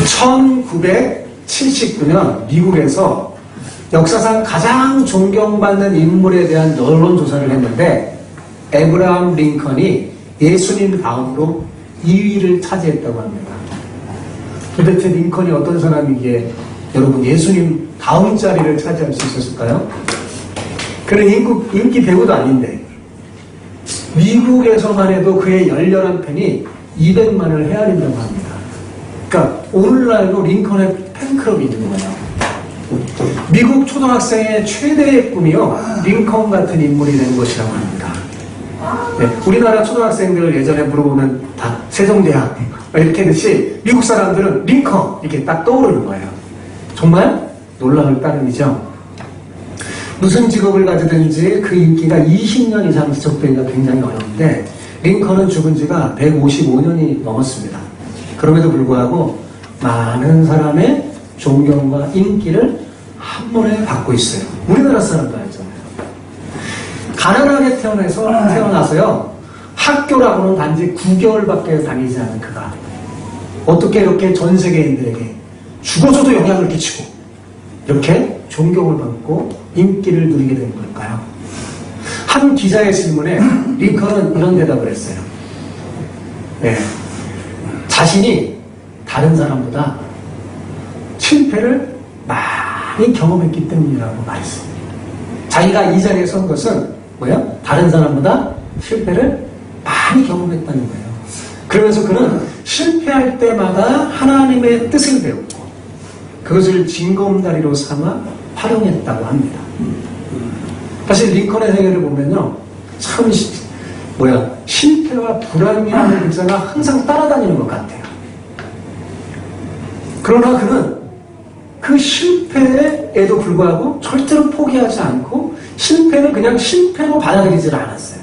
1979년 미국에서 역사상 가장 존경받는 인물에 대한 여론조사를 했는데 에브라함 링컨이 예수님 다음으로 2위를 차지했다고 합니다. 도대체 링컨이 어떤 사람이기에 여러분 예수님 다음 자리를 차지할 수 있었을까요? 그는 인기 배우도 아닌데 미국에서만 해도 그의 열렬한 팬이 200만을 헤아린다고 합니다. 그러니까 오늘날도 링컨의 팬클럽이 있는 거예요. 미국 초등학생의 최대의 꿈이요, 링컨 같은 인물이 되는 것이라고 합니다. 네, 우리나라 초등학생들 예전에 물어보면 다 세종대학 이렇게 했듯이 미국 사람들은 링컨 이렇게 딱 떠오르는 거예요. 정말 놀라울 따름이죠. 무슨 직업을 가지든지 그 인기가 20년 이상 지속되기가 굉장히 어려운데 링컨은 죽은 지가 155년이 넘었습니다. 그럼에도 불구하고 많은 사람의 존경과 인기를 한 번에 받고 있어요. 우리나라 사람도 알잖아요. 가난하게 태어나서요, 학교라고는 단지 9개월밖에 다니지 않은 그가 어떻게 이렇게 전 세계인들에게 죽어서도 영향을 끼치고 이렇게 존경을 받고 인기를 누리게 된 걸까요? 한 기자의 질문에 링컨은 이런 대답을 했어요. 네, 자신이 다른 사람보다 실패를 많이 경험했기 때문이라고 말했습니다. 자기가 이 자리에 선 것은 뭐예요? 다른 사람보다 실패를 많이 경험했다는 거예요. 그러면서 그는 실패할 때마다 하나님의 뜻을 배웠고 그것을 징검다리로 삼아 활용했다고 합니다. 사실 링컨의 세계를 보면요, 참 실패와 불안이라는 글자가 항상 따라다니는 것 같아요. 그러나 그는 그 실패에도 불구하고 절대로 포기하지 않고 실패는 그냥 실패로 받아들이질 않았어요.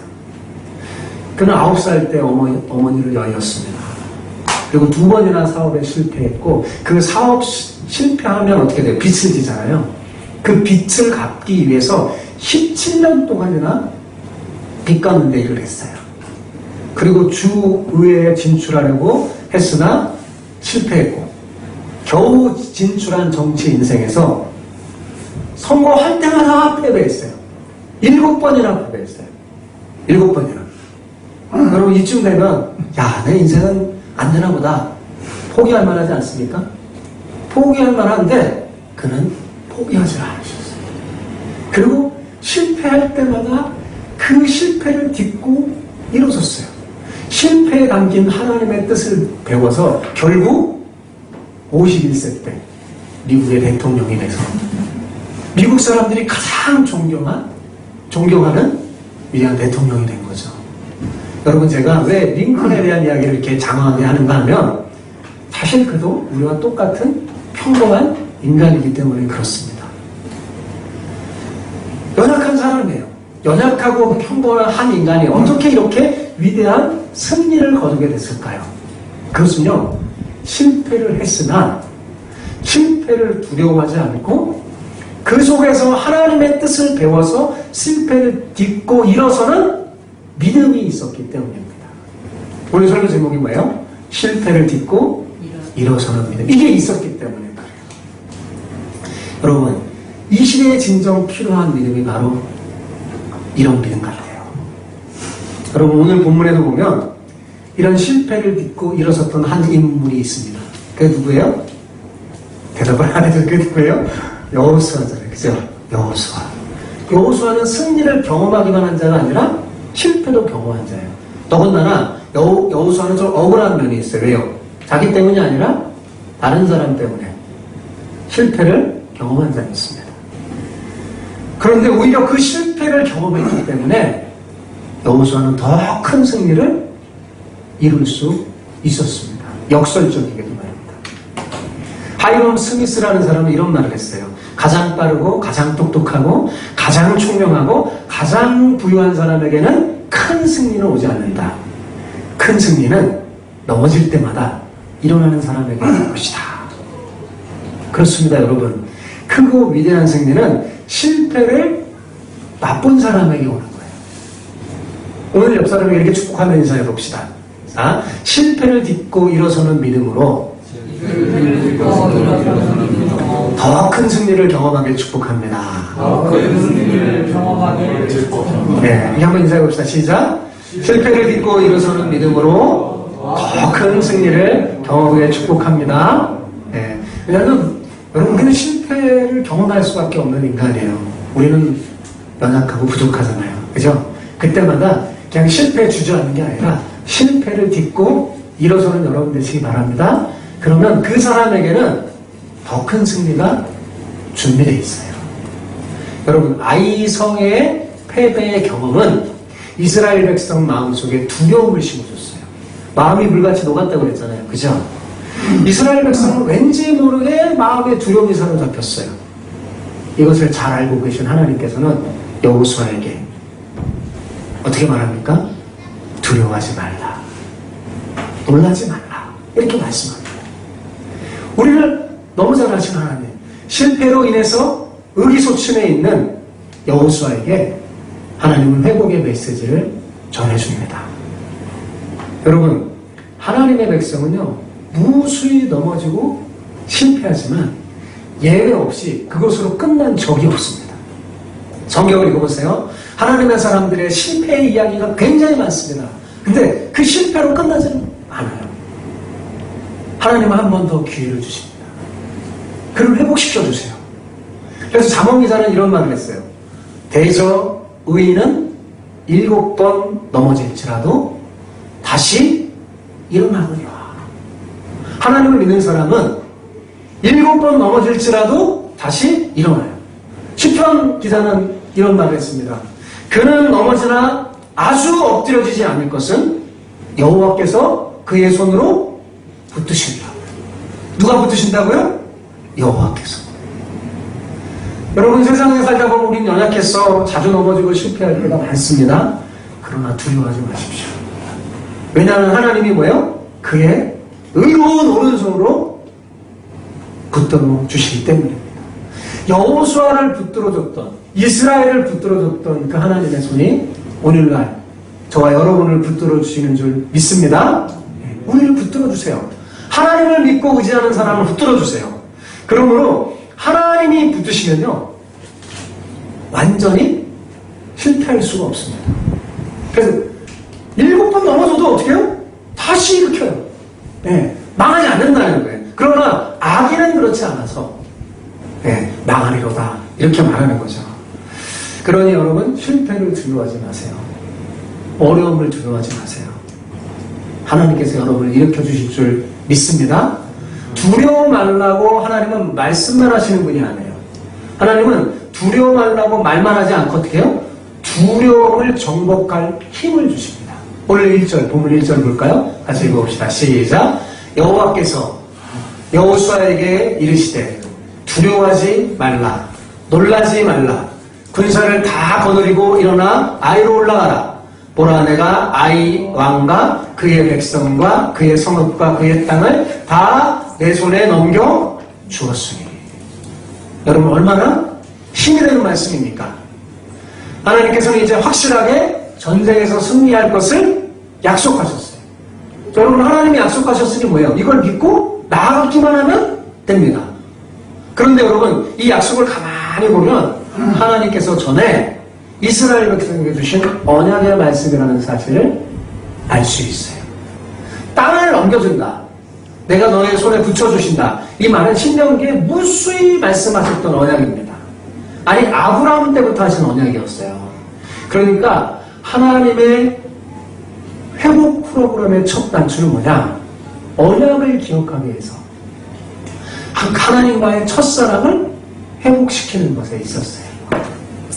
그는 9살 때 어머니를 여의었습니다. 그리고 2번이나 사업에 실패했고 그 사업 실패하면 어떻게 돼요? 빚을 지잖아요. 그 빚을 갚기 위해서 17년 동안이나 빚 갚는 일을 했어요. 그리고 주의회에 진출하려고 했으나 실패했고 겨우 진출한 정치 인생에서 선거할 때마다 패배했어요. 7번이나 패배했어요. 7번이나. 여러분 이쯤 되면 내 인생은 안 되나 보다 포기할 만하지 않습니까? 포기할 만한데 그는 포기하지 않으셨어요. 그리고 실패할 때마다 그 실패를 딛고 일어섰어요. 실패에 담긴 하나님의 뜻을 배워서 결국 51세 때 미국의 대통령이 돼서 미국 사람들이 가장 존경하는 위대한 대통령이 된 거죠. 여러분 제가 왜 링컨에 대한 이야기를 이렇게 장황하게 하는가 하면 사실 그도 우리와 똑같은 평범한 인간이기 때문에 그렇습니다. 연약한 사람이에요. 연약하고 평범한 한 인간이 어떻게 이렇게 위대한 승리를 거두게 됐을까요? 그것은요, 실패를 했으나 실패를 두려워하지 않고 그 속에서 하나님의 뜻을 배워서 실패를 딛고 일어서는 믿음이 있었기 때문입니다. 오늘 설교 제목이 뭐예요? 실패를 딛고 일어서는 믿음. 이게 있었기 때문에 그래요. 여러분, 이 시대에 진정 필요한 믿음이 바로 이런 믿음 같아요. 여러분 오늘 본문에도 보면 이런 실패를 딛고 일어섰던 한 인물이 있습니다. 그게 누구예요? 대답을 안 해도 그게 누구예요? 여호수아잖아요. 그죠? 여호수아는 승리를 경험하기만 한 자가 아니라 실패도 경험한 자예요. 더군다나 여호수아는 좀 억울한 면이 있어요. 왜요? 자기 때문이 아니라 다른 사람 때문에 실패를 경험한 자였습니다. 그런데 오히려 그 실패를 경험했기 때문에 여호수아는 더 큰 승리를 이룰 수 있었습니다. 역설적이게도 말입니다. 하이럼 스미스라는 사람은 이런 말을 했어요. 가장 빠르고 가장 똑똑하고 가장 총명하고 가장 부유한 사람에게는 큰 승리는 오지 않는다. 큰 승리는 넘어질 때마다 일어나는 사람에게 있는 것이다. 그렇습니다, 여러분. 크고 위대한 승리는 실패를 맛본 사람에게 오는 거예요. 오늘 옆 사람에게 이렇게 축복하며 인사해 봅시다. 자, 실패를 딛고 일어서는 믿음으로 더 큰 승리를 경험하길 축복합니다. 네, 이렇게 한번 인사해 봅시다. 시작. 실패를 딛고 일어서는 믿음으로 더 큰 승리를 경험하길 축복합니다. 네, 왜냐하면 여러분, 우리는 실패를 경험할 수밖에 없는 인간이에요. 우리는 연약하고 부족하잖아요. 그죠? 그때마다 그냥 실패에 주저앉는 게 아니라 실패를 딛고 일어서는 여러분 되시기 바랍니다. 그러면 그 사람에게는 더 큰 승리가 준비되어 있어요. 여러분, 아이성의 패배의 경험은 이스라엘 백성 마음속에 두려움을 심어줬어요. 마음이 물같이 녹았다고 그랬잖아요. 그죠? 이스라엘 백성은 왠지 모르게 마음에 두려움이 사로잡혔어요. 이것을 잘 알고 계신 하나님께서는 여호수아에게 어떻게 말합니까? 두려워하지 말라. 놀라지 말라. 이렇게 말씀합니다. 우리를 너무 잘 아시는 하나님, 실패로 인해서 의기소침해 있는 여호수아에게 하나님은 회복의 메시지를 전해줍니다. 여러분, 하나님의 백성은요, 무수히 넘어지고 실패하지만 예외 없이 그것으로 끝난 적이 없습니다. 성경을 읽어보세요. 하나님의 사람들의 실패의 이야기가 굉장히 많습니다. 근데 그 실패로 끝나지는 않아요. 하나님은 한 번 더 기회를 주십니다. 그를 회복시켜주세요. 그래서 잠언 기자는 이런 말을 했어요. 대저 의인은 7번 넘어질지라도 다시 일어나느니라. 하나님을 믿는 사람은 7번 넘어질지라도 다시 일어나요. 시편 기자는 이런 말을 했습니다. 그는 넘어지나 아주 엎드려지지 않을 것은 여호와께서 그의 손으로 붙드신다. 누가 붙드신다고요? 여호와께서. 여러분, 세상에 살다 보면 우린 연약해서 자주 넘어지고 실패할 때가 많습니다. 그러나 두려워하지 마십시오. 왜냐하면 하나님이 뭐예요? 그의 의로운 오른손으로 붙들어 주시기 때문입니다. 여호수아를 붙들어줬던, 이스라엘을 붙들어줬던 그 하나님의 손이 오늘날 저와 여러분을 붙들어 주시는 줄 믿습니다. 우리를 붙들어 주세요. 하나님을 믿고 의지하는 사람을 붙들어 주세요. 그러므로 하나님이 붙드시면요, 완전히 실패할 수가 없습니다. 그래서 7번 넘어져도 어떻게 해요? 다시 일으켜요. 네, 망하지 않는다는 거예요. 그러나 악인은 그렇지 않아서 망하리로다 이렇게 말하는 거죠. 그러니 여러분, 실패를 두려워하지 마세요. 어려움을 두려워하지 마세요. 하나님께서 여러분을 일으켜 주실 줄 믿습니다. 두려워 말라고 하나님은 말씀만 하시는 분이 아니에요. 하나님은 두려워 말라고 말만 하지 않고 어떻게 해요? 두려움을 정복할 힘을 주십니다. 오늘 1절, 본문 1절 볼까요? 같이 읽어봅시다. 시작. 여호와께서 여호수아에게 이르시되 두려워하지 말라, 놀라지 말라. 군사를 다 거느리고 일어나 아이로 올라가라. 보라, 내가 아이 왕과 그의 백성과 그의 성읍과 그의 땅을 다 내 손에 넘겨 주었으니. 여러분, 얼마나 힘이 되는 말씀입니까? 하나님께서는 이제 확실하게 전쟁에서 승리할 것을 약속하셨어요. 여러분, 하나님이 약속하셨으니 뭐예요? 이걸 믿고 나아가기만 하면 됩니다. 그런데 여러분, 이 약속을 가만히 보면 하나님께서 전에 이스라엘 백성에게 주신 언약의 말씀이라는 사실을 알 수 있어요. 땅을 넘겨준다. 내가 너의 손에 붙여주신다. 이 말은 신명기에 무수히 말씀하셨던 언약입니다. 아니, 아브라함 때부터 하신 언약이었어요. 그러니까 하나님의 회복 프로그램의 첫 단추는 뭐냐? 언약을 기억하기 위해서 하나님과의 첫사랑을 회복시키는 것에 있었어요.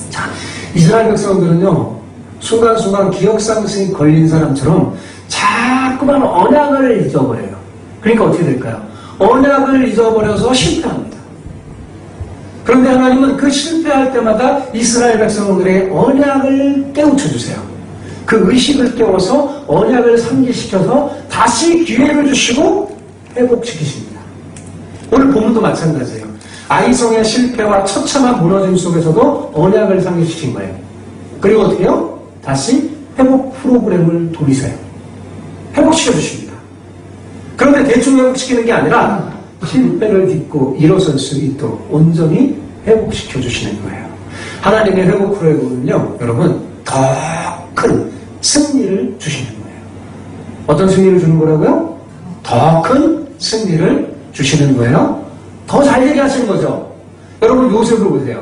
자, 이스라엘 백성들은요, 순간순간 기억상실이 걸린 사람처럼 자꾸만 언약을 잊어버려요. 그러니까 어떻게 될까요? 언약을 잊어버려서 실패합니다. 그런데 하나님은 그 실패할 때마다 이스라엘 백성들의 언약을 깨우쳐주세요. 그 의식을 깨워서 언약을 상기시켜서 다시 기회를 주시고 회복시키십니다. 오늘 본문도 마찬가지예요. 아이성의 실패와 처참한 무너짐 속에서도 언약을 상기시킨 거예요. 그리고 어떻게 해요? 다시 회복 프로그램을 돌리세요. 회복시켜 주십니다. 그런데 대충 회복시키는 게 아니라 실패를 딛고 일어설 수 있도록 온전히 회복시켜 주시는 거예요. 하나님의 회복 프로그램은요, 여러분, 더 큰 승리를 주시는 거예요. 어떤 승리를 주는 거라고요? 더 큰 승리를 주시는 거예요. 더 잘 되게 하시는 거죠. 여러분, 요셉을 보세요.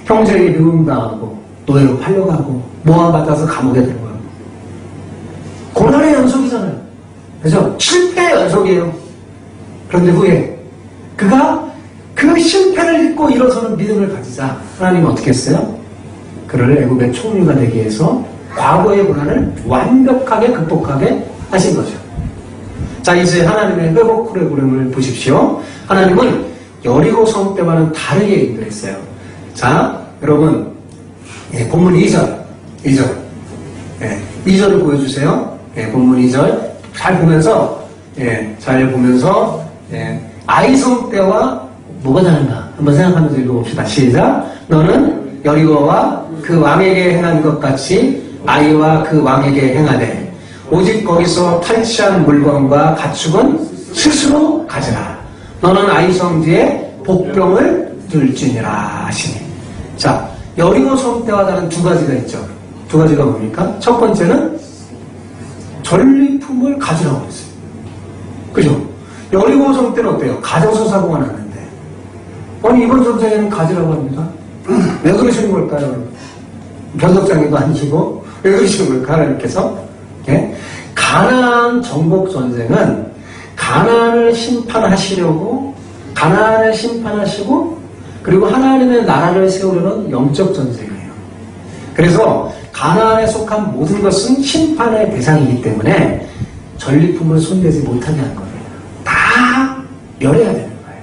형제에게 미움당하고 노예로 팔려가고 모함받아서 감옥에 들어가고 고난의 연속이잖아요. 그죠? 실패의 연속이에요. 그런데 후에 그가 그 실패를 잊고 일어서는 믿음을 가지자 하나님은 어떻게 했어요? 그를 애굽의 총리가 되기 위해서 과거의 고난을 완벽하게 극복하게 하신 거죠. 자, 이제 하나님의 회복 프로그램을 보십시오. 하나님은 여리고 성 때와는 다르게 인도했어요. 자, 여러분, 본문 2절. 2절을 보여주세요. 본문 2절. 잘 보면서, 아이성 때와 뭐가 다른가? 한번 생각하면서 읽어봅시다. 시작. 너는 여리고와 그 왕에게 행한 것 같이 아이와 그 왕에게 행하되, 오직 거기서 탈취한 물건과 가축은 스스로 가져라. 너는 아이성 뒤에 복병을 둘지니라 하시니. 자, 여리고 성 때와 다른 두 가지가 있죠. 두 가지가 뭡니까? 첫 번째는 전리품을 가지라고 했어요. 그죠? 여리고 성 때는 어때요? 가져서 사고가 났는데. 아니, 이번 전쟁에는 가지라고 합니다. 왜 그러시는 걸까요? 변덕장애도 아니시고, 왜 그러시는 걸까? 하나님께서. 예? 가나안 정복 전쟁은 가나안을 심판하시고, 그리고 하나님의 나라를 세우려는 영적 전쟁이에요. 그래서 가나안에 속한 모든 것은 심판의 대상이기 때문에 전리품을 손대지 못하게 한 거예요. 다 멸해야 되는 거예요.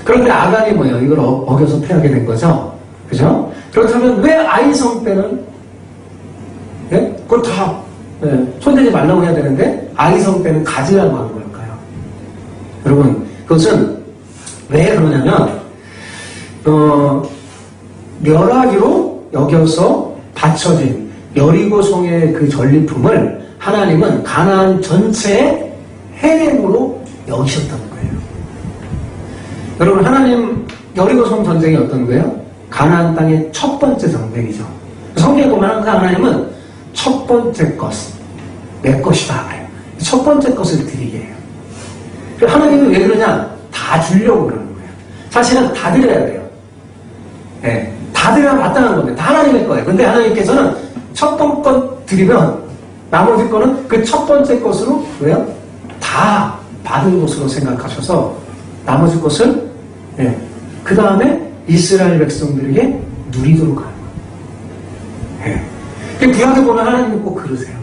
그런데 아간이 뭐예요? 이걸 어겨서 패하게 된 거죠. 그죠? 그렇다면 왜 아이성 때는 그걸 다 손대지 말라고 해야 되는데 아이성 때는 가지라고 하는 걸까요? 여러분, 그것은 왜 그러냐면 멸하기로 여겨서 바쳐진 여리고성의 그 전리품을 하나님은 가나안 전체의 해nem으로 여기셨다는 거예요. 여러분, 하나님 여리고성 전쟁이 어떤 거예요? 가나안 땅의 첫 번째 전쟁이죠. 성경에 보면 항상 하나님은 첫 번째 것은 내 것이다. 첫 번째 것을 드리게 해요. 하나님은 왜 그러냐? 다 주려고 그러는 거예요. 사실은 다 드려야 돼요. 다 드려야 마땅한 건데 다 하나님의 거예요. 근데 하나님께서는 첫 번째 것 드리면 나머지 거는 그 첫 번째 것으로 왜요? 다 받은 것으로 생각하셔서 나머지 것을 그 다음에 이스라엘 백성들에게 누리도록 하는 거예요. 구약에 보면 하나님은 꼭 그러세요.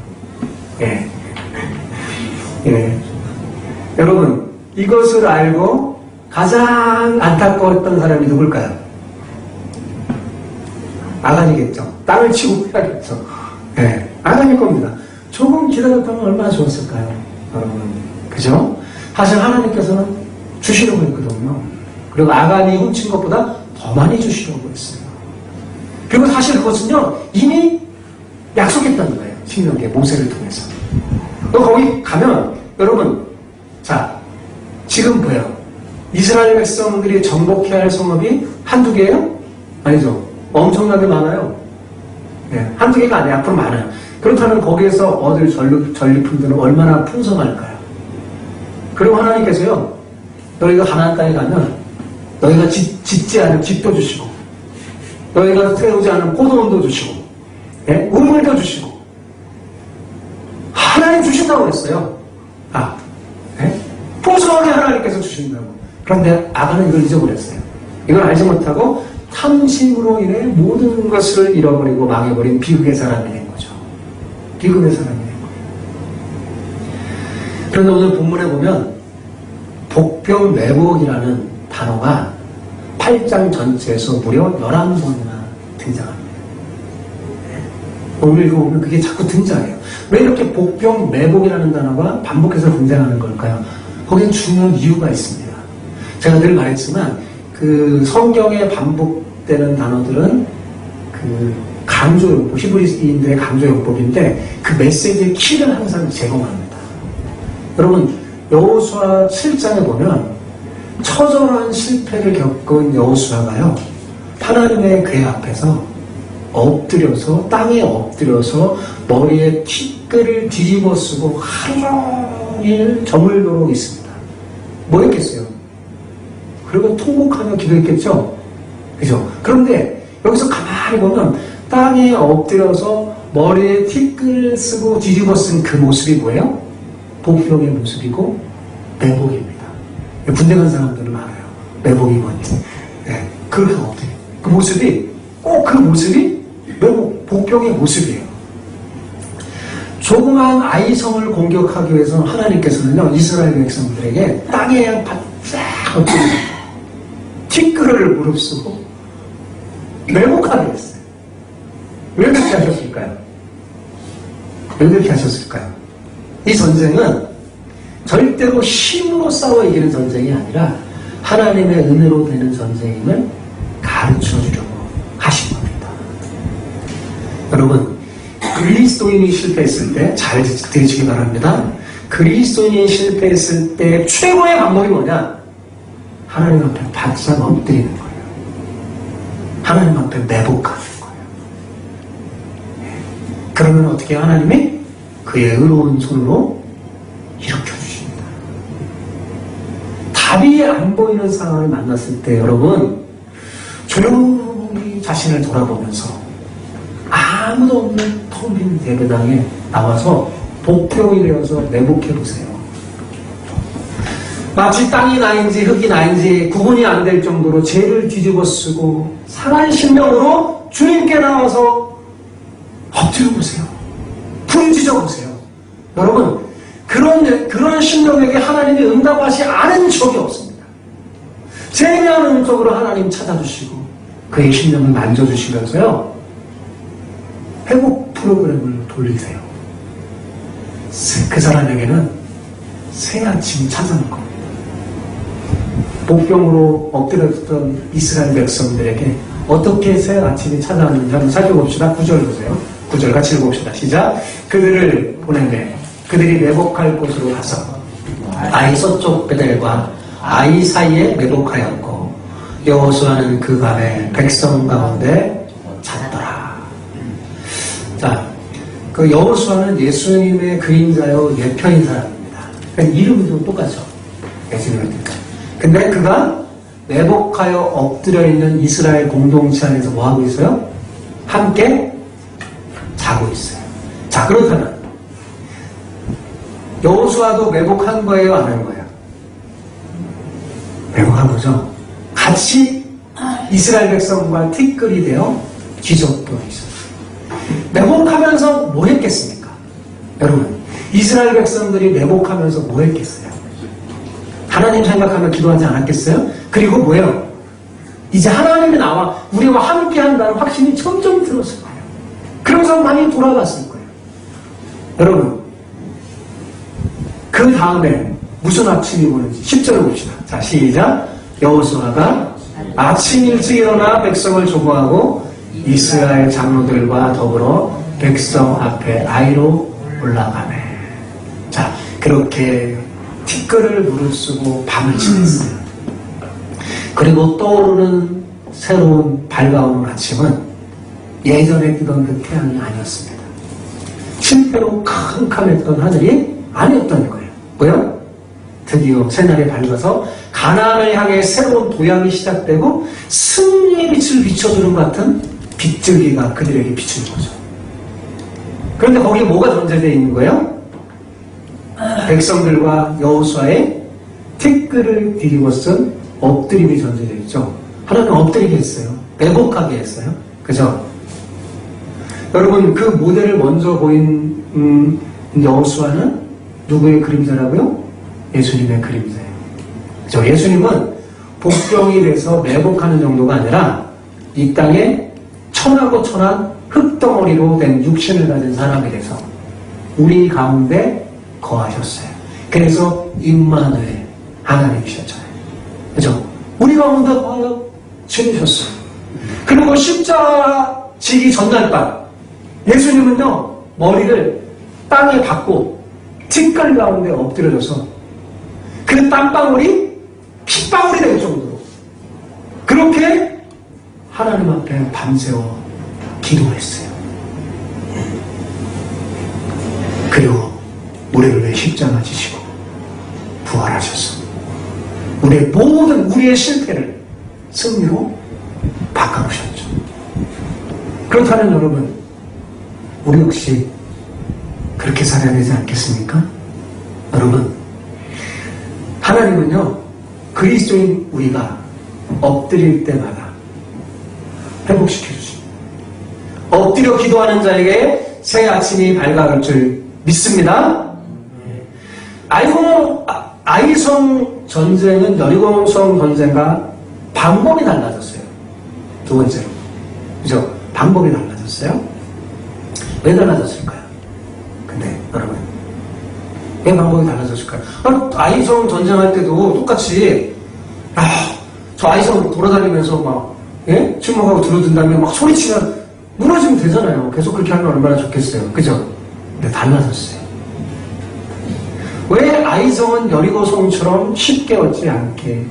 여러분, 이것을 알고 가장 안타까웠던 사람이 누굴까요? 아간이겠죠. 땅을 치고 해야겠죠. 아간일 겁니다. 조금 기다렸다면 얼마나 좋았을까요? 여러분, 그죠? 사실 하나님께서는 주시려고 했거든요. 그리고 아간이 훔친 것보다 더 많이 주시려고 했어요. 그리고 사실 그것은요, 이미 약속했다는 거예요. 신명기에 모세를 통해서. 거기 가면, 여러분, 자, 지금 보여요. 이스라엘 백성들이 정복해야 할 성읍이 한두 개예요? 아니죠. 엄청나게 많아요. 한두 개가 아니에요. 앞으로 많아요. 그렇다면 거기에서 얻을 전리품들은 얼마나 풍성할까요? 그리고 하나님께서요, 너희가 가나안 땅에 가면 너희가 짓지 않은 집도 주시고, 너희가 세우지 않은 포도원도 주시고, 우물도 주시고, 하나님 주신다고 했어요. 풍성하게 하나님께서 주신다고. 그런데 아간은 이걸 잊어버렸어요. 이걸 알지 못하고 탐심으로 인해 모든 것을 잃어버리고 망해버린 비극의 사람이 된 거죠. 비극의 사람이 된 거예요. 그런데 오늘 본문에 보면 복병매복이라는 단어가 8장 전체에서 무려 11번이나 등장합니다. 오늘 이거 보면 그게 자꾸 등장해요. 왜 이렇게 복병매복이라는 단어가 반복해서 등장하는 걸까요? 거기에 중요한 이유가 있습니다. 제가 늘 말했지만 그 성경에 반복되는 단어들은 그 강조용법, 히브리인들의 강조용법인데 그 메시지의 키를 항상 제공합니다. 여러분, 여호수아 7장에 보면 처절한 실패를 겪은 여호수아가요, 하나님의 궤 앞에서 엎드려서, 땅에 엎드려서 머리에 티끌을 뒤집어 쓰고 하루 종일 저물도록 있습니다. 뭐 했겠어요? 그리고 통곡하며 기도했겠죠? 그죠? 그런데 여기서 가만히 보면 땅에 엎드려서 머리에 티끌 쓰고 뒤집어 쓴 그 모습이 뭐예요? 복병의 모습이고 매복입니다. 군대 간 사람들은 알아요. 매복이 뭔지. 네, 그 모습이, 꼭 그 모습이 매복, 복병의 모습이에요. 조그만 아이성을 공격하기 위해서는 하나님께서는요, 이스라엘 백성들에게 땅에 그냥 바짝 엎드려 티끌을 무릅쓰고 매복하게 했어요. 왜 그렇게 하셨을까요? 왜 그렇게 하셨을까요? 이 전쟁은 절대로 힘으로 싸워 이기는 전쟁이 아니라 하나님의 은혜로 되는 전쟁임을 가르쳐 주려고 하신 겁니다. 여러분, 그리스도인이 실패했을 때 잘 들으시기 바랍니다. 그리스도인이 실패했을 때 최고의 방법이 뭐냐? 하나님 앞에 바짝 엎드리는 거예요. 하나님 앞에 매복하는 거예요. 그러면 어떻게 하나님이 그의 의로운 손으로 일으켜주십니다. 답이 안 보이는 상황을 만났을 때 여러분, 조용히 자신을 돌아보면서 아무도 없는 텅 빈 예배당에 나와서 복병이 되어서 매복해보세요. 마치 땅이 나인지 흙이 나인지 구분이 안 될 정도로 죄를 뒤집어 쓰고 상한 심령으로 주님께 나와서 엎드려 보세요. 부르짖어 보세요. 여러분, 그런 심령에게 하나님이 응답하지 않은 적이 없습니다. 제냐는 음성으로 하나님 찾아주시고 그의 심령을 만져주시면서요, 회복 프로그램을 돌리세요. 그 사람에게는 새 아침이 찾아올 겁니다. 복병으로 엎드렸던 이스라엘 백성들에게 어떻게 새 아침이 찾아왔는지 한번 살펴봅시다. 9절 보세요. 9절 같이 읽어봅시다. 시작. 그들을 보내매 그들이 매복할 곳으로 가서 아이 서쪽 베델과 아이 사이에 매복하였고 여호수아는 그 밤에 백성 가운데 잤더라. 자, 그 여호수아는 예수님의 그림자요 예표인 사람입니다. 그러니까 이름도 똑같죠. 예수님의 근데 그가 매복하여 엎드려 있는 이스라엘 공동체 안에서 뭐 하고 있어요? 함께 자고 있어요. 자, 그렇다면 여호수아도 매복한 거예요, 안 한 거예요? 매복한 거죠. 같이 이스라엘 백성과 티끌이 되어 뒤섞여 있어요. 매복하면서 뭐 했겠습니까? 여러분, 이스라엘 백성들이 매복하면서 뭐 했겠어요? 하나님 생각하며 기도하지 않았겠어요? 그리고 뭐예요? 이제 하나님이 나와 우리와 함께 한다는 확신이 점점 들었을 거예요. 그러면서 많이 돌아갔을 거예요. 여러분, 그 다음에 무슨 아침이 오는지 10절을 봅시다. 자, 시작. 여호수아가 아침 일찍 일어나 백성을 조보하고 이스라엘 장로들과 더불어 백성 앞에 아이로 올라가네. 자, 그렇게 티끌을 무릅쓰고 밤을 지냈어요. 그리고 떠오르는 새로운 밝아오는 아침은 예전에 뜨던 그 태양이 아니었습니다. 실패로 캄캄했던 하늘이 아니었던 거예요. 뭐요? 드디어 새날이 밝아서 가나안을 향해 새로운 도약이 시작되고 승리의 빛을 비춰주는 것 같은 빛줄기가 그들에게 비추는 거죠. 그런데 거기에 뭐가 전제되어 있는 거예요? 백성들과 여호수아의 티끌을 뒤집어 쓴 엎드림이 전제되어 있죠. 하나는 엎드리게 했어요. 매복하게 했어요. 그죠? 여러분, 그 모델을 먼저 보인 여호수아는 누구의 그림자라고요? 예수님의 그림자예요. 그죠? 예수님은 복병이 돼서 매복하는 정도가 아니라 이 땅에 천하고 천한 흙덩어리로 된 육신을 가진 사람이 돼서 우리 가운데 거하셨어요. 그래서 임마누엘 하나님이셨잖아요. 그죠? 우리 가운데 거하여 지내셨어요. 그리고 십자가 지기 전날 밤 예수님은요 머리를 땅에 박고 티끌 가운데 엎드려져서 그 땀방울이 핏방울이 될 정도로 그렇게 하나님 앞에 밤새워 기도했어요. 그리고 우리를 위해 십자가 지시고 부활하셔서 우리의 모든 우리의 실패를 승리로 바꿔놓으셨죠. 그렇다면 여러분, 우리 역시 그렇게 살아야 되지 않겠습니까? 여러분, 하나님은요, 그리스도인 우리가 엎드릴 때마다 회복시켜 주십니다. 엎드려 기도하는 자에게 새 아침이 밝아갈 줄 믿습니다. 아이성 전쟁은 여리고성 전쟁과 방법이 달라졌어요. 두 번째로. 그죠? 방법이 달라졌어요. 왜 달라졌을까요? 근데 여러분, 왜 방법이 달라졌을까요? 아이성 전쟁할 때도 똑같이 저 아이성 돌아다니면서 막 침묵하고 들어든 다음에 막 소리치면 무너지면 되잖아요. 계속 그렇게 하면 얼마나 좋겠어요. 그죠? 근데 달라졌어요. 왜 아이성은 여리고성처럼 쉽게 얻지 않게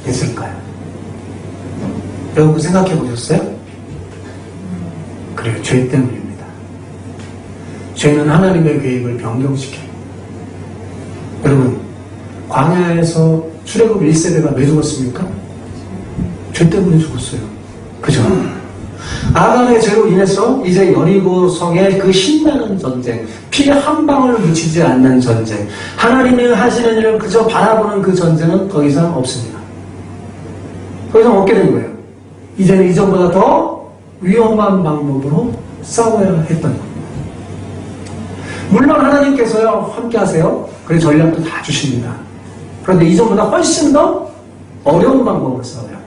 됐을까요? 여러분 생각해 보셨어요? 그래요. 죄 때문입니다. 죄는 하나님의 계획을 변경시켜요. 여러분, 광야에서 출애굽 1세대가 왜 죽었습니까? 죄 때문에 죽었어요. 그죠? 아간의 죄로 인해서 이제 여리고성의 그 신나는 전쟁, 피 한 방울 묻히지 않는 전쟁, 하나님이 하시는 일을 그저 바라보는 그 전쟁은 더 이상 없습니다. 더 이상 없게 된 거예요. 이제는 이전보다 더 위험한 방법으로 싸워야 했던 겁니다. 물론 하나님께서요, 함께 하세요. 그래서 전략도 다 주십니다. 그런데 이전보다 훨씬 더 어려운 방법으로 싸워야 합니다.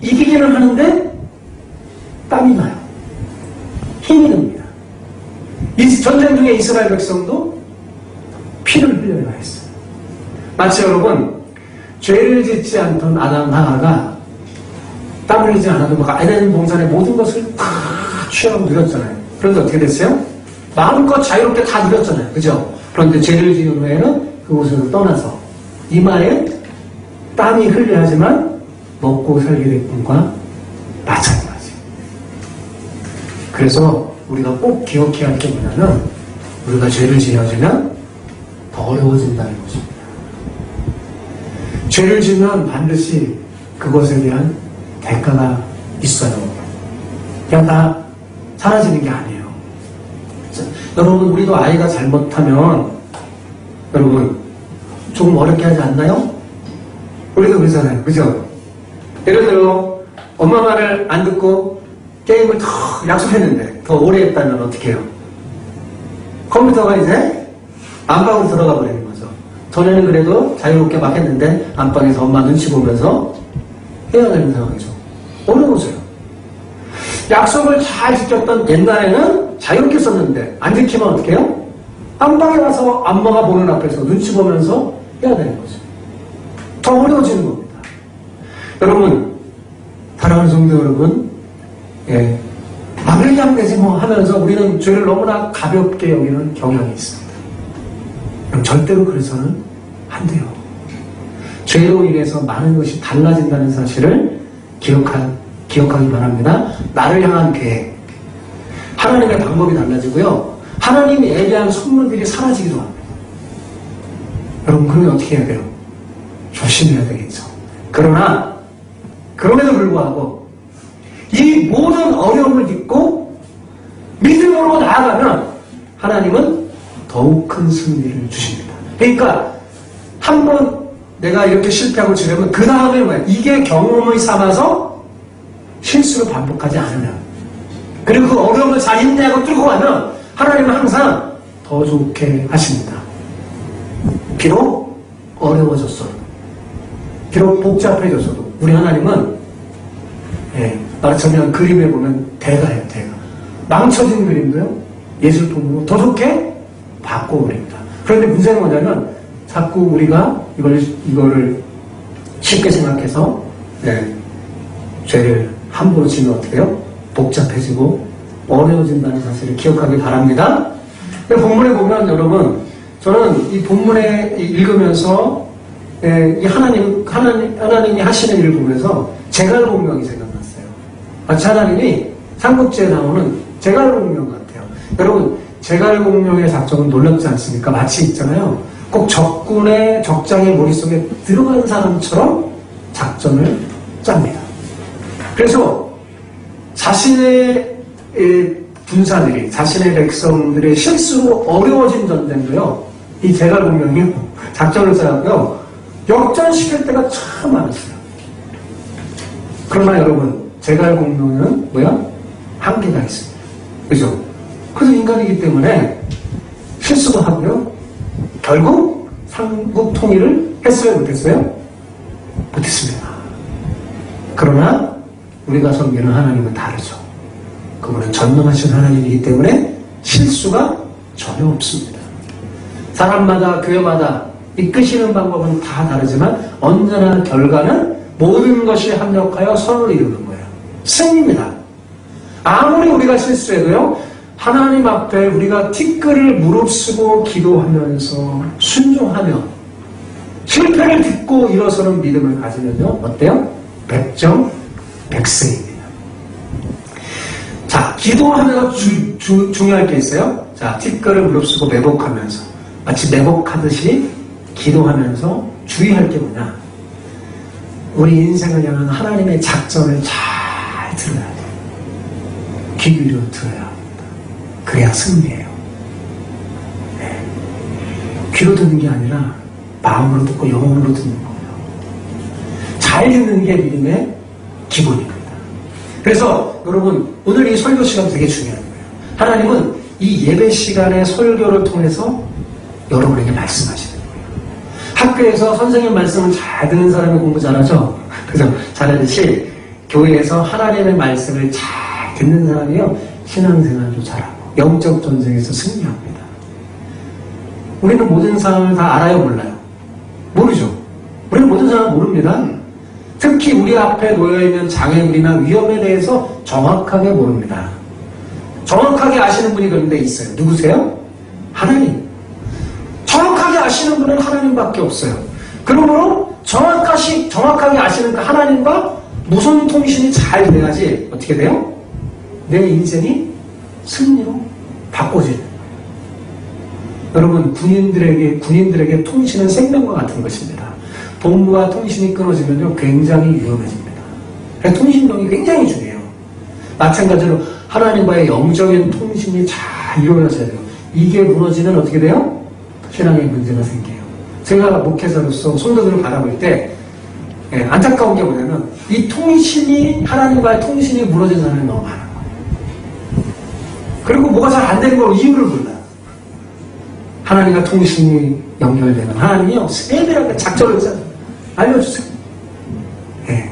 이기기는 하는데 땀이 나요. 힘이 듭니다. 이 전쟁 중에 이스라엘 백성도 피를 흘려야 했어요. 마치 여러분, 죄를 짓지 않던 아담 하와가 땀 흘리지 않아도 막 에덴 동산의 모든 것을 다 취하고 누렸잖아요. 그런데 어떻게 됐어요? 마음껏 자유롭게 다 누렸잖아요. 그죠? 그런데 죄를 지은 후에는 그곳에서 떠나서 이마에 땀이 흘려야 하지만 먹고 살게 될 뿐과 마찬가지. 그래서 우리가 꼭 기억해야 할 게 뭐냐면 우리가 죄를 지어지면 더 어려워진다는 것입니다. 죄를 지으면 반드시 그것에 대한 대가가 있어요. 그냥 다 사라지는 게 아니에요. 여러분, 우리도 아이가 잘못하면 여러분 조금 어렵게 하지 않나요? 우리도 그러잖아요. 그죠? 예를 들어 엄마 말을 안 듣고 게임을 더 약속했는데 더 오래 했다면 어떻게 해요? 컴퓨터가 이제 안방으로 들어가 버리는 거죠. 전에는 그래도 자유롭게 막 했는데 안방에서 엄마 눈치 보면서 해야 되는 상황이죠. 어려워져요. 약속을 잘 지켰던 옛날에는 자유롭게 썼는데 안 지키면 어떻게 해요? 안방에 와서 엄마가 보는 앞에서 눈치 보면서 해야 되는 거죠. 더 어려워지는 겁니다. 여러분, 사랑하는 성도 여러분, 그냥 되지 뭐 하면서 우리는 죄를 너무나 가볍게 여기는 경향이 있습니다. 그럼 절대로 그래서는 안 돼요. 죄로 인해서 많은 것이 달라진다는 사실을 기억하기 바랍니다. 나를 향한 계획, 하나님의 방법이 달라지고요. 하나님이 예비한 선물들이 사라지기도 합니다. 여러분, 그러면 어떻게 해야 돼요? 조심해야 되겠죠. 그러나 그럼에도 불구하고 이 모든 어려움을 딛고 믿음으로 나아가면 하나님은 더욱 큰 승리를 주십니다. 그러니까 한번 내가 이렇게 실패하고 지려면 그 다음에 뭐야? 이게 경험을 삼아서 실수를 반복하지 않으면, 그리고 그 어려움을 잘 인내하고 뚫고 가면 하나님은 항상 더 좋게 하십니다. 비록 어려워졌어도, 비록 복잡해졌어도 우리 하나님은 말하자면 그림에 보면 대가예요. 대가. 망쳐진 그림도요, 예술품으로 더 좋게 바꿔버립니다. 그런데 문제는 뭐냐면 자꾸 우리가 이거를 쉽게 생각해서 죄를 함부로 지면 어떻게 해요? 복잡해지고 어려워진다는 사실을 기억하기 바랍니다. 근데 본문에 보면 여러분, 저는 이 본문에 읽으면서 이 하나님이 하시는 일을 보면서 제갈공명이 생각났어요. 마치 하나님이 삼국지에 나오는 제갈공명 같아요. 여러분, 제갈공명의 작전은 놀랍지 않습니까? 마치 있잖아요. 꼭 적장의 머릿속에 들어간 사람처럼 작전을 짭니다. 그래서 자신의 군사들이, 자신의 백성들의 실수로 어려워진 전쟁도요, 이 제갈공명이 작전을 짜고요, 역전시킬 때가 참 많았어요. 그러나 여러분, 제갈공명은 뭐야? 한계가 있습니다. 그죠? 그래서 인간이기 때문에 실수도 하고요, 결국 삼국 통일을 했어요, 못했어요? 못했습니다. 그러나 우리가 섬기는 하나님은 다르죠. 그분은 전능하신 하나님이기 때문에 실수가 전혀 없습니다. 사람마다 교회마다 이끄시는 방법은 다 다르지만 언제나 결과는 모든 것이 합력하여 선을 이루는 거예요. 승리입니다. 아무리 우리가 실수해도요, 하나님 앞에 우리가 티끌을 무릅쓰고 기도하면서 순종하며 실패를 딛고 일어서는 믿음을 가지면요, 어때요? 백정백승입니다. 자, 기도하면서 중요할 게 있어요. 자, 티끌을 무릅쓰고 매복하면서, 마치 매복하듯이 기도하면서 주의할 게 뭐냐? 우리 인생을 향한 하나님의 작전을 잘 들어야 돼요. 귀 기울여 들어야 합니다. 그래야 승리예요. 네. 귀로 듣는 게 아니라 마음으로 듣고 영혼으로 듣는 거예요. 잘 듣는 게 믿음의 기본입니다. 그래서 여러분, 오늘 이 설교 시간 되게 중요한 거예요. 하나님은 이 예배 시간의 설교를 통해서 여러분에게 말씀하시는 거예요. 학교에서 선생님 말씀을 잘 듣는 사람이 공부 잘하죠? 그죠? 잘하듯이 교회에서 하나님의 말씀을 잘 듣는 사람이요, 신앙생활도 잘하고 영적 전쟁에서 승리합니다. 우리는 모든 상황을 다 알아요, 몰라요? 모르죠. 우리는 모든 상황을 모릅니다. 특히 우리 앞에 놓여있는 장애물이나 위험에 대해서 정확하게 모릅니다. 정확하게 아시는 분이 그런데 있어요. 누구세요? 하나님. 정확하게 아시는 분은 하나님밖에 없어요. 그러므로 정확하게 아시는 그 하나님과 무선 통신이 잘 돼야지 어떻게 돼요? 내 인생이 승리로 바꿔지는 거예요. 여러분, 군인들에게 통신은 생명과 같은 것입니다. 본부와 통신이 끊어지면요, 굉장히 위험해집니다. 그래서 통신력이 굉장히 중요해요. 마찬가지로 하나님과의 영적인 통신이 잘 이루어져야 돼요. 이게 무너지면 어떻게 돼요? 신앙에 문제가 생겨요. 제가 목회자로서 성도들을 바라볼 때 안타까운 게 뭐냐면 이 통신이, 하나님과의 통신이 무너진 사람이 너무 많아요. 그리고 뭐가 잘 안 되는 걸 이유를 몰라요. 하나님과 통신이 연결되면 하나님이요, 세밀하게 작전을 짜요. 알려주세요. 네.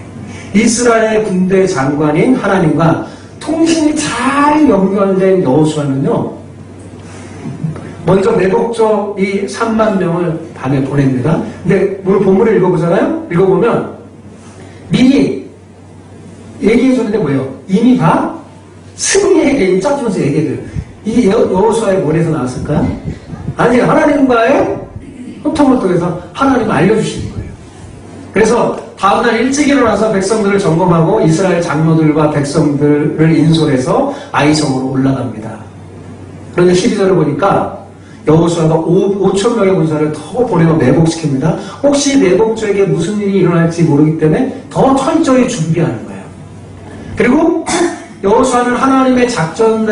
이스라엘 군대 장관인 하나님과 통신이 잘 연결된 여호수아는요, 먼저 매복적 이 3만 명을 밤에 보냅니다. 근데 오늘 본문을 읽어보잖아요? 읽어보면 미리 얘기해줬는데 뭐예요? 이미 다 승리의 개인 짜주면서 얘기해줘요. 이 여호수아의 머리에서 나왔을까요? 아니, 하나님과의 소통을 통해서 하나님 알려주시는 거예요. 그래서 다음날 일찍 일어나서 백성들을 점검하고 이스라엘 장로들과 백성들을 인솔해서 아이성으로 올라갑니다. 그런데 12절을 보니까 여호수아가 5천 명의 군사를 더 보내어 매복시킵니다. 혹시 매복적에 무슨 일이 일어날지 모르기 때문에 더 철저히 준비하는 거예요. 그리고 여호수아는 하나님의 작전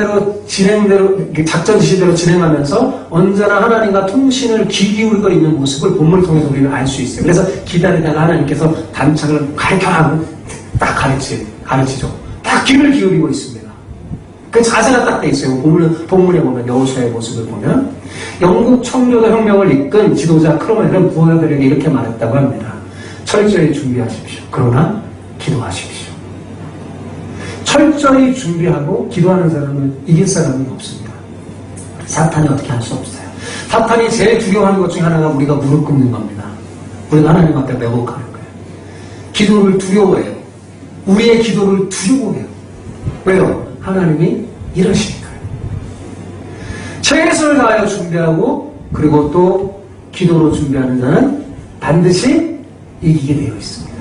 지시대로 진행하면서 언제나 하나님과 통신을 귀 기울이고 있는 모습을 본문을 통해서 우리는 알 수 있어요. 그래서 기다리다가 하나님께서 단창을 가르쳐라 딱 가르치죠. 딱 귀를 기울이고 있습니다. 그 자세가 딱 돼 있어요. 본문에 보면 여호수아의 모습을 보면 영국 청교도 혁명을 이끈 지도자 크롬웰은 부하들에게 이렇게 말했다고 합니다. 철저히 준비하십시오. 그러나 기도하십시오. 철저히 준비하고 기도하는 사람은 이길 사람이 없습니다. 사탄이 어떻게 할 수 없어요. 사탄이 제일 두려워하는 것 중에 하나가 우리가 무릎 꿇는 겁니다. 우리가 하나님 앞에 매복하는 거예요. 기도를 두려워해요. 우리의 기도를 두려워해요. 왜요? 하나님이 이러시니까요. 최선을 다하여 준비하고 그리고 또 기도로 준비하는 자는 반드시 이기게 되어 있습니다.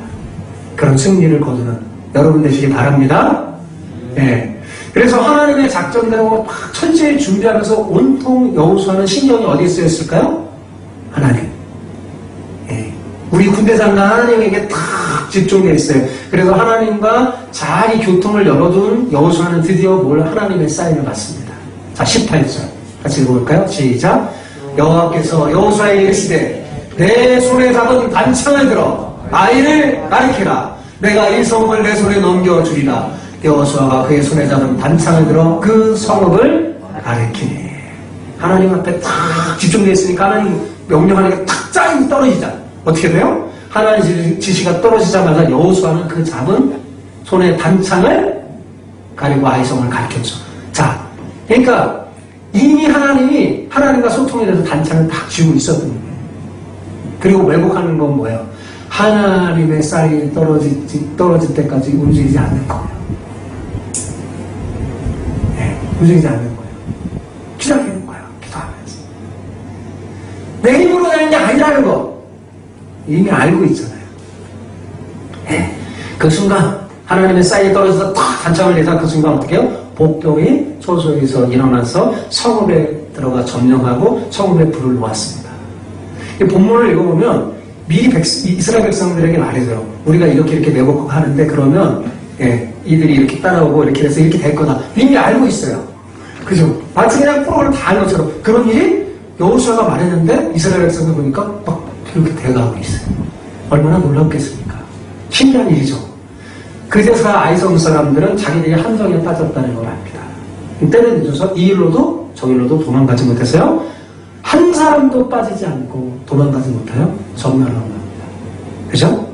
그런 승리를 거두는 여러분 되시기 바랍니다. 네. 그래서 하나님의 작전대로 막 철저히 준비하면서 온통 여호수아는 신경이 어디에 쓰였을까요? 하나님. 네. 우리 군대 장관 하나님에게 탁 집중되어 있어요. 그래서 하나님과 잘 이 교통을 열어둔 여호수아는 드디어 하나님의 사인을 받습니다. 자, 18절 같이 읽어볼까요? 시작. 여호와께서 여호수아에게 이르시되 내 손에 잡은 단창을 들어 아이를 가리키라. 내가 이 성읍을 내 손에 넘겨주리라. 여호수아가 그의 손에 잡은 단창을 들어 그 성읍을 가리키니. 하나님 앞에 탁 집중되어 있으니까 하나님 명령하는 게 탁 짜임 떨어지자. 어떻게 돼요? 하나님 지시가 떨어지자마자 여호수아는 그 잡은 손에 단창을 가리고 아이성을 가리켰죠. 자, 그러니까 이미 하나님이 하나님과 소통에 대해서 단창을 딱 쥐고 있었던 거예요. 그리고 왜곡하는 건 뭐예요? 하나님의 쌀이 떨어질 때까지 움직이지 않는 거예요. 네, 움직이지 않는 거예요. 기다리는 거예요. 기도하면서. 내 힘으로 되는 게 아니라는 거 이미 알고 있잖아요. 네, 그 순간 하나님의 쌀이 떨어져서 탁 단창을 내자 그 순간 어떻게 해요? 복병이 소속에서 일어나서 성읍에 들어가 점령하고 성읍에 불을 놓았습니다. 이 본문을 읽어보면 미리 이스라엘 백성들에게 말해줘요. 우리가 이렇게 매복하는데 그러면 이들이 이렇게 따라오고 이렇게 해서 이렇게 될 거다. 이미 알고 있어요. 그죠? 마치 그냥 프로그램 다 한 것처럼 그런 일이 여호수아가 말했는데 이스라엘 백성들 보니까 막 이렇게 돼가고 있어요. 얼마나 놀랍겠습니까? 신기한 일이죠. 그제서 아이성 사람들은 자기들이 함정에 빠졌다는 걸 압니다. 때는 늦어서 이 일로도 저 일로도 도망가지 못했어요. 한 사람도 빠지지 않고 도망가지 못하여 전멸을 합니다. 그죠?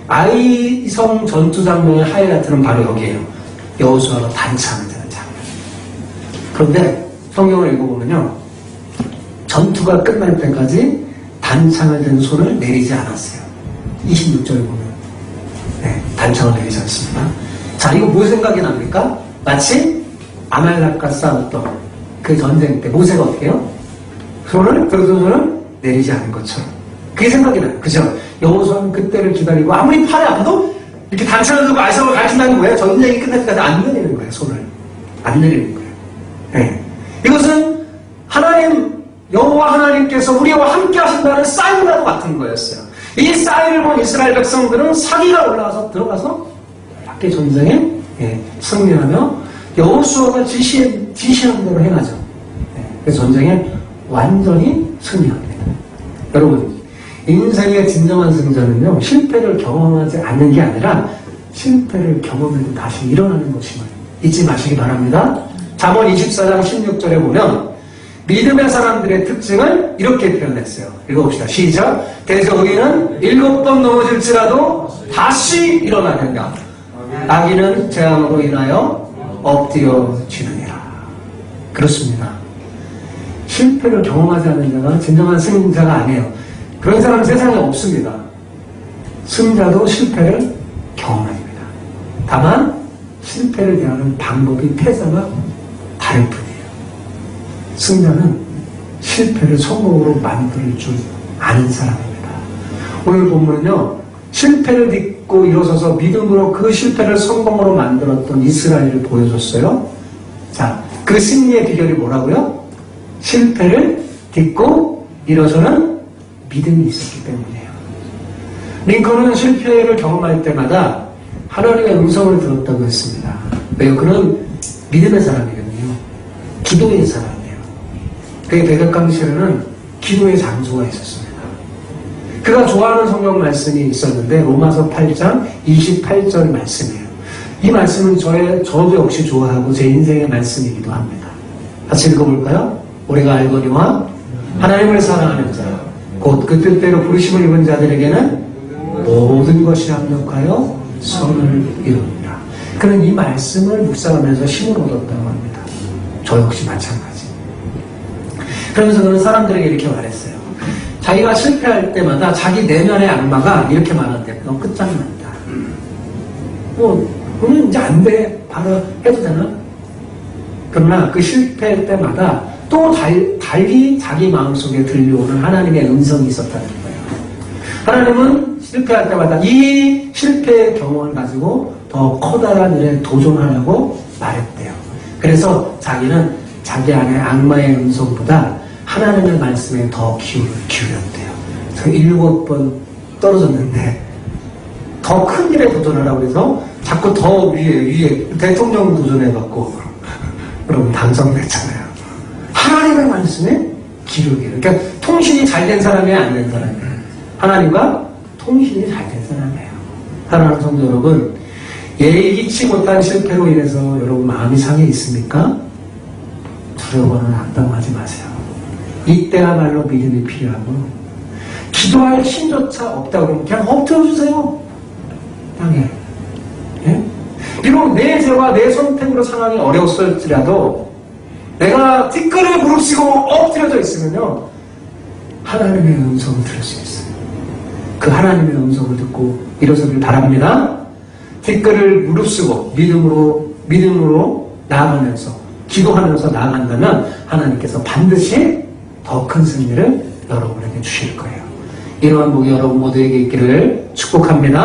아이성 전투 장면의 하이라이트는 바로 여기에요. 여호수아가 단창을 드는 장면. 그런데 성경을 읽어보면요. 전투가 끝날 때까지 단창을 든 손을 내리지 않았어요. 26절에 보면. 네, 단창을 내리지 않습니다. 자, 이거 뭐 생각이 납니까? 마치 아말렉과 싸웠던 그 전쟁 때 모세가 어떻게 해요? 손을 내리지 않은 것처럼. 그게 생각이 나요. 그죠? 여호수아는 그때를 기다리고 아무리 팔이 아파도 이렇게 단창을 들고 아이성을 가르친다는 거예요. 전쟁이 끝날 때까지 안 내리는 거예요. 손을. 안 내리는 거예요. 네. 이것은 하나님, 여호와 하나님께서 우리와 함께 하신다는 사인과도 같은 거였어요. 이 사인을 본 이스라엘 백성들은 사기가 올라와서 들어가서 밖에 전쟁에 승리하며 여호수아가 지시한 대로 행하죠. 그래서 전쟁에 완전히 승리합니다. 여러분, 인생의 진정한 승자는요, 실패를 경험하지 않는 게 아니라 실패를 경험해도 다시 일어나는 것임을 잊지 마시기 바랍니다. 잠언 24장 16절에 보면 믿음의 사람들의 특징을 이렇게 표현했어요. 읽어봅시다. 시작. 대저 의인은 7번 넘어질지라도 다시 일어나는가. 악인은 재앙으로 인하여 엎드려지느니라. 그렇습니다. 실패를 경험하지 않는 자가 진정한 승자가 아니에요. 그런 사람은 세상에 없습니다. 승자도 실패를 경험합니다. 다만 실패를 대하는 방법이 패자가 다를 뿐이에요. 승자는 실패를 성공으로 만들 줄 아는 사람입니다. 오늘 본문은요, 실패를 믿고 일어서서 믿음으로 그 실패를 성공으로 만들었던 이스라엘을 보여줬어요. 자, 그 승리의 비결이 뭐라고요? 실패를 딛고 일어서는 믿음이 있었기 때문이에요. 링컨은 실패를 경험할 때마다 하나님의 음성을 들었다고 했습니다. 왜요? 그는 믿음의 사람이거든요. 기도의 사람이에요. 그의 백악관실에는 기도의 장소가 있었습니다. 그가 좋아하는 성경 말씀이 있었는데 로마서 8장 28절 말씀이에요. 이 말씀은 저도 역시 좋아하고 제 인생의 말씀이기도 합니다. 같이 읽어볼까요? 우리가 알거니와 하나님을 사랑하는 자, 곧 그 뜻대로 부르심을 입은 자들에게는 모든 것이 합력하여 선을 이룹니다. 그는 이 말씀을 묵상하면서 힘을 얻었다고 합니다. 저 역시 마찬가지. 그러면서 그는 사람들에게 이렇게 말했어요. 자기가 실패할 때마다 자기 내면의 악마가 이렇게 말한대. 너 끝장난다. 너는 이제 안 돼. 바로 해도 되나? 그러나 그 실패할 때마다 또 달리 자기 마음속에 들려오는 하나님의 음성이 있었다는 거예요. 하나님은 실패할 때마다 이 실패의 경험을 가지고 더 커다란 일에 도전하려고 말했대요. 그래서 자기는 자기 안에 악마의 음성보다 하나님의 말씀에 더 기울였대요. 7번 떨어졌는데 더 큰 일에 도전하라고 해서 자꾸 더 위에 대통령 도전해갖고 여러분 당선됐잖아요. 하나님의 말씀에 기울이에요. 그러니까 통신이 잘 된 사람이 안 된 사람이에요. 하나님과 통신이 잘 된 사람이에요. 사랑하는 성도 여러분, 예기치 못한 실패로 인해서 여러분 마음이 상해 있습니까? 두려워는 악당하지 마세요. 이때야말로 믿음이 필요하고 기도할 힘조차 없다고 그러면 그냥 엎드려주세요. 땅에. 예? 비록 내 죄와 내 선택으로 상황이 어려웠을지라도 내가 뒷걸음에 무릎쓰고 엎드려져 있으면요 하나님의 음성을 들을 수 있어요. 그 하나님의 음성을 듣고 일어서길 바랍니다. 뒷걸을 무릅쓰고 믿음으로 나아가면서 기도하면서 나아간다면 하나님께서 반드시 더 큰 승리를 여러분에게 주실 거예요. 이러한 복이 여러분 모두에게 있기를 축복합니다.